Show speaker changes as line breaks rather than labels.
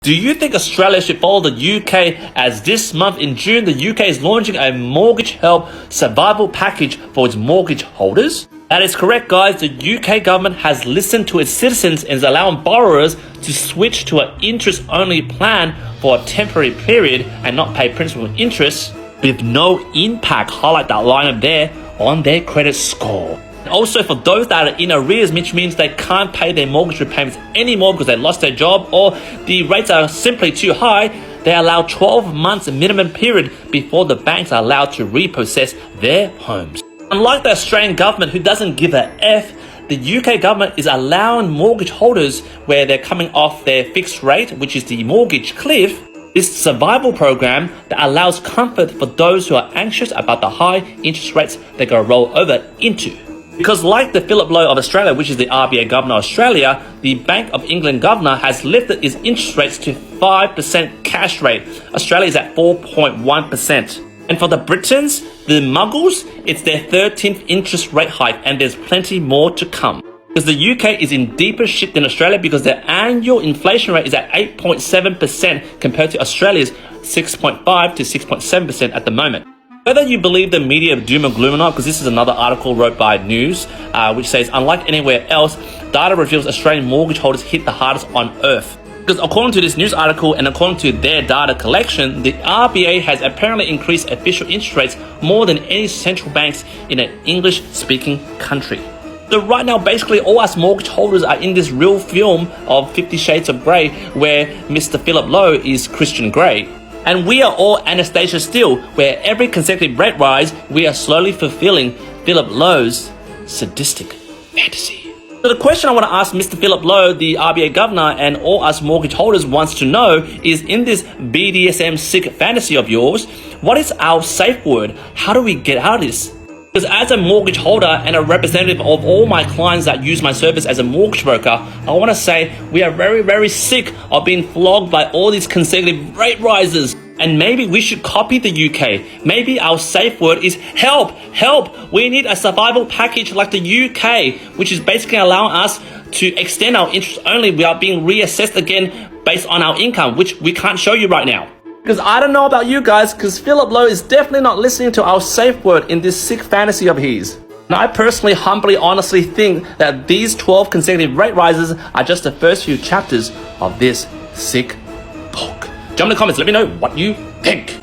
Do you think Australia should follow the UK, as this month in June, the UK is launching a mortgage help survival package for its mortgage holders? That is correct, guys. The UK government has listened to its citizens and is allowing borrowers to switch to an interest-only plan for a temporary period and not pay principal and interest with no impact, highlight that line up there, on their credit score. Also, for those that are in arrears, which means they can't pay their mortgage repayments anymore because they lost their job or the rates are simply too high, they allow 12 months minimum period before the banks are allowed to repossess their homes. Unlike the Australian government, who doesn't give a F, the UK government is allowing mortgage holders where they're coming off their fixed rate, which is the mortgage cliff, this survival program that allows comfort for those who are anxious about the high interest rates they're going to roll over into. Because like the Philip Lowe of Australia, which is the RBA governor of Australia, the Bank of England governor has lifted its interest rates to 5% cash rate. Australia is at 4.1%. And for the Britons, the Muggles, it's their 13th interest rate hike, and there's plenty more to come. Because the UK is in deeper shit than Australia because their annual inflation rate is at 8.7% compared to Australia's 6.5 to 6.7% at the moment. Whether you believe the media of doom and gloom or not, because this is another article wrote by News, which says, unlike anywhere else, data reveals Australian mortgage holders hit the hardest on earth. Because according to this news article and according to their data collection, the RBA has apparently increased official interest rates more than any central banks in an English-speaking country. So right now, basically, all us mortgage holders are in this real film of 50 Shades of Grey, where Mr. Philip Lowe is Christian Grey. And we are all Anastasia Steele, where every consecutive rate rise, we are slowly fulfilling Philip Lowe's sadistic fantasy. So the question I want to ask Mr. Philip Lowe, the RBA governor, and all us mortgage holders wants to know is, in this BDSM sick fantasy of yours, what is our safe word? How do we get out of this? Because as a mortgage holder and a representative of all my clients that use my service as a mortgage broker, I want to say we are very, very sick of being flogged by all these consecutive rate rises. And maybe we should copy the UK. Maybe our safe word is help, help. We need a survival package like the UK, which is basically allowing us to extend our interest only without being reassessed again based on our income, which we can't show you right now. Because I don't know about you guys, because Philip Lowe is definitely not listening to our safe word in this sick fantasy of his. And I personally, humbly, honestly think that these 12 consecutive rate rises are just the first few chapters of this sick book. Jump in the comments, let me know what you think.